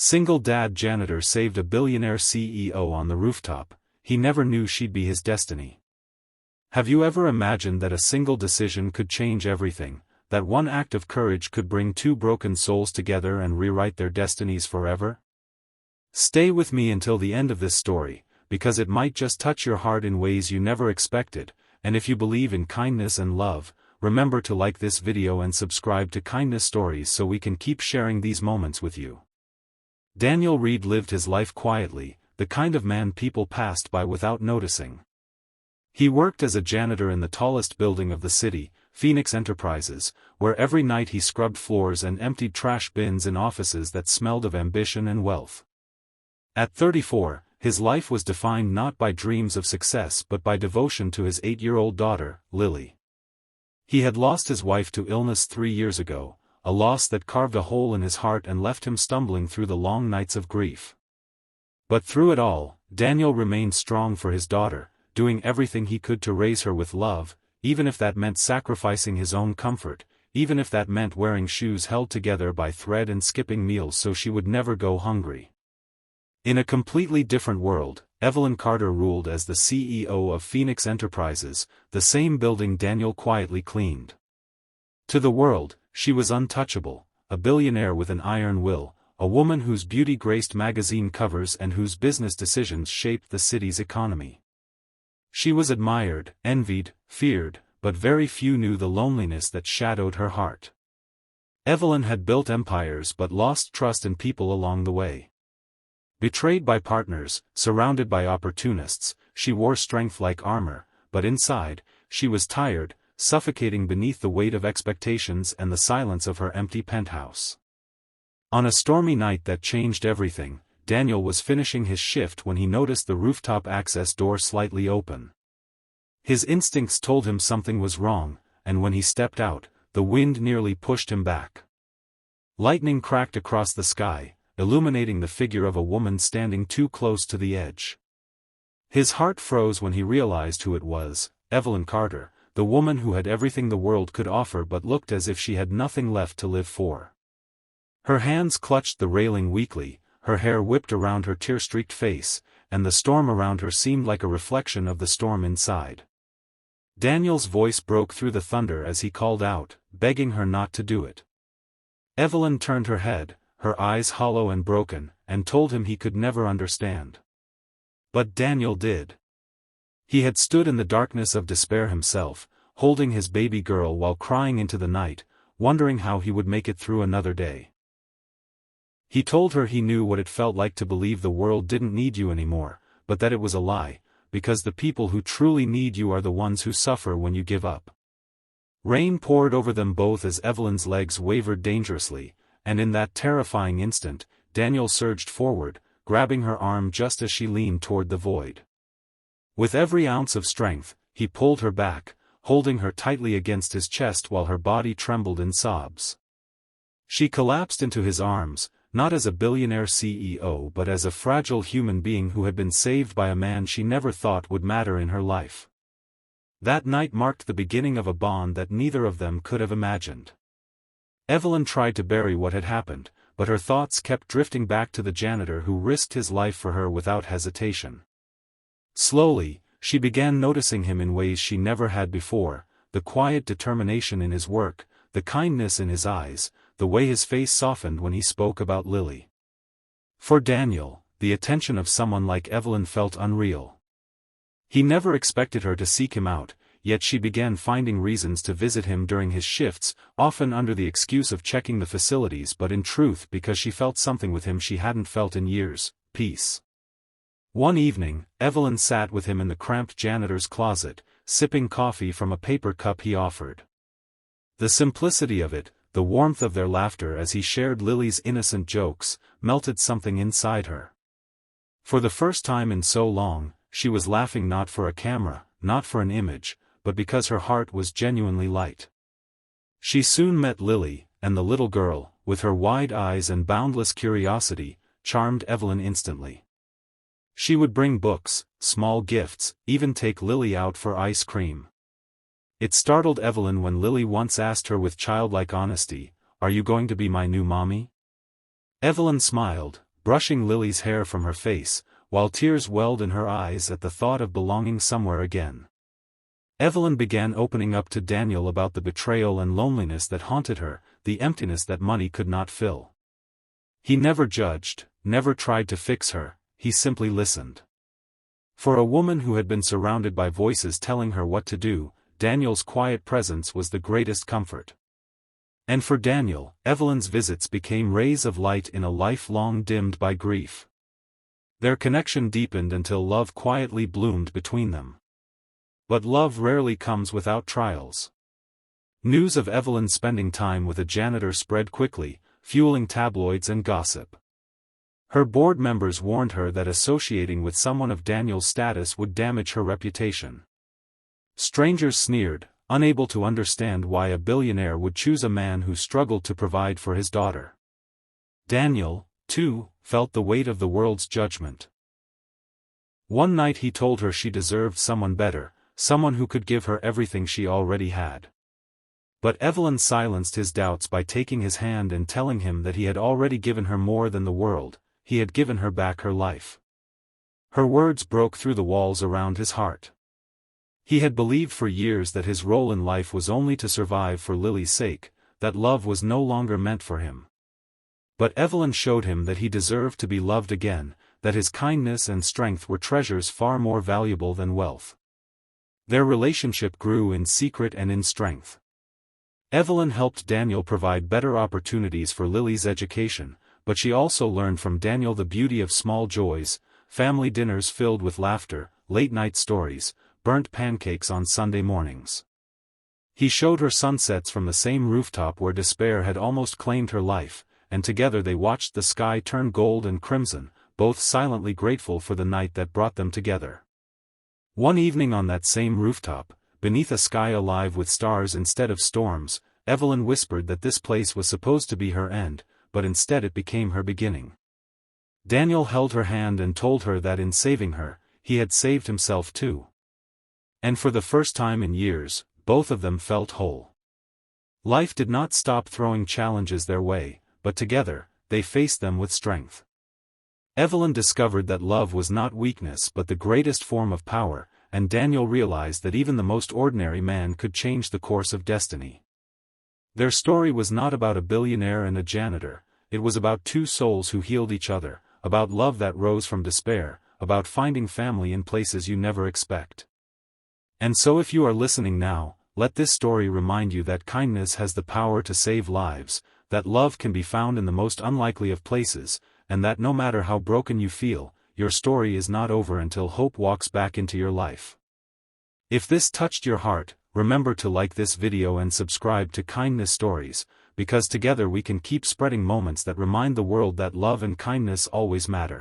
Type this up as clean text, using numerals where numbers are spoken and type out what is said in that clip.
Single dad janitor saved a billionaire CEO on the rooftop. He never knew she'd be his destiny. Have you ever imagined that a single decision could change everything, that one act of courage could bring two broken souls together and rewrite their destinies forever? Stay with me until the end of this story, because it might just touch your heart in ways you never expected, and if you believe in kindness and love, remember to like this video and subscribe to Kindness Stories so we can keep sharing these moments with you. Daniel Reed lived his life quietly, the kind of man people passed by without noticing. He worked as a janitor in the tallest building of the city, Phoenix Enterprises, where every night he scrubbed floors and emptied trash bins in offices that smelled of ambition and wealth. At 34, his life was defined not by dreams of success but by devotion to his 8-year-old daughter, Lily. He had lost his wife to illness 3 years ago, a loss that carved a hole in his heart and left him stumbling through the long nights of grief. But through it all, Daniel remained strong for his daughter, doing everything he could to raise her with love, even if that meant sacrificing his own comfort, even if that meant wearing shoes held together by thread and skipping meals so she would never go hungry. In a completely different world, Evelyn Carter ruled as the CEO of Phoenix Enterprises, the same building Daniel quietly cleaned. To the world, she was untouchable, a billionaire with an iron will, a woman whose beauty graced magazine covers and whose business decisions shaped the city's economy. She was admired, envied, feared, but very few knew the loneliness that shadowed her heart. Evelyn had built empires but lost trust in people along the way. Betrayed by partners, surrounded by opportunists, she wore strength like armor, but inside, she was tired, suffocating beneath the weight of expectations and the silence of her empty penthouse. On a stormy night that changed everything, Daniel was finishing his shift when he noticed the rooftop access door slightly open. His instincts told him something was wrong, and when he stepped out, the wind nearly pushed him back. Lightning cracked across the sky, illuminating the figure of a woman standing too close to the edge. His heart froze when he realized who it was, Evelyn Carter, the woman who had everything the world could offer but looked as if she had nothing left to live for. Her hands clutched the railing weakly, her hair whipped around her tear-streaked face, and the storm around her seemed like a reflection of the storm inside. Daniel's voice broke through the thunder as he called out, begging her not to do it. Evelyn turned her head, her eyes hollow and broken, and told him he could never understand. But Daniel did. He had stood in the darkness of despair himself, holding his baby girl while crying into the night, wondering how he would make it through another day. He told her he knew what it felt like to believe the world didn't need you anymore, but that it was a lie, because the people who truly need you are the ones who suffer when you give up. Rain poured over them both as Evelyn's legs wavered dangerously, and in that terrifying instant, Daniel surged forward, grabbing her arm just as she leaned toward the void. With every ounce of strength, he pulled her back, holding her tightly against his chest while her body trembled in sobs. She collapsed into his arms, not as a billionaire CEO but as a fragile human being who had been saved by a man she never thought would matter in her life. That night marked the beginning of a bond that neither of them could have imagined. Evelyn tried to bury what had happened, but her thoughts kept drifting back to the janitor who risked his life for her without hesitation. Slowly, she began noticing him in ways she never had before, the quiet determination in his work, the kindness in his eyes, the way his face softened when he spoke about Lily. For Daniel, the attention of someone like Evelyn felt unreal. He never expected her to seek him out, yet she began finding reasons to visit him during his shifts, often under the excuse of checking the facilities but in truth because she felt something with him she hadn't felt in years, peace. One evening, Evelyn sat with him in the cramped janitor's closet, sipping coffee from a paper cup he offered. The simplicity of it, the warmth of their laughter as he shared Lily's innocent jokes, melted something inside her. For the first time in so long, she was laughing not for a camera, not for an image, but because her heart was genuinely light. She soon met Lily, and the little girl, with her wide eyes and boundless curiosity, charmed Evelyn instantly. She would bring books, small gifts, even take Lily out for ice cream. It startled Evelyn when Lily once asked her with childlike honesty, "Are you going to be my new mommy?" Evelyn smiled, brushing Lily's hair from her face, while tears welled in her eyes at the thought of belonging somewhere again. Evelyn began opening up to Daniel about the betrayal and loneliness that haunted her, the emptiness that money could not fill. He never judged, never tried to fix her, he simply listened. For a woman who had been surrounded by voices telling her what to do, Daniel's quiet presence was the greatest comfort. And for Daniel, Evelyn's visits became rays of light in a life long dimmed by grief. Their connection deepened until love quietly bloomed between them. But love rarely comes without trials. News of Evelyn spending time with a janitor spread quickly, fueling tabloids and gossip. Her board members warned her that associating with someone of Daniel's status would damage her reputation. Strangers sneered, unable to understand why a billionaire would choose a man who struggled to provide for his daughter. Daniel, too, felt the weight of the world's judgment. One night he told her she deserved someone better, someone who could give her everything she already had. But Evelyn silenced his doubts by taking his hand and telling him that he had already given her more than the world, he had given her back her life. Her words broke through the walls around his heart. He had believed for years that his role in life was only to survive for Lily's sake, that love was no longer meant for him. But Evelyn showed him that he deserved to be loved again, that his kindness and strength were treasures far more valuable than wealth. Their relationship grew in secret and in strength. Evelyn helped Daniel provide better opportunities for Lily's education, but she also learned from Daniel the beauty of small joys, family dinners filled with laughter, late-night stories, burnt pancakes on Sunday mornings. He showed her sunsets from the same rooftop where despair had almost claimed her life, and together they watched the sky turn gold and crimson, both silently grateful for the night that brought them together. One evening on that same rooftop, beneath a sky alive with stars instead of storms, Evelyn whispered that this place was supposed to be her end, but instead it became her beginning. Daniel held her hand and told her that in saving her, he had saved himself too. And for the first time in years, both of them felt whole. Life did not stop throwing challenges their way, but together, they faced them with strength. Evelyn discovered that love was not weakness but the greatest form of power, and Daniel realized that even the most ordinary man could change the course of destiny. Their story was not about a billionaire and a janitor, it was about two souls who healed each other, about love that rose from despair, about finding family in places you never expect. And so if you are listening now, let this story remind you that kindness has the power to save lives, that love can be found in the most unlikely of places, and that no matter how broken you feel, your story is not over until hope walks back into your life. If this touched your heart, remember to like this video and subscribe to Kindness Stories, because together we can keep spreading moments that remind the world that love and kindness always matter.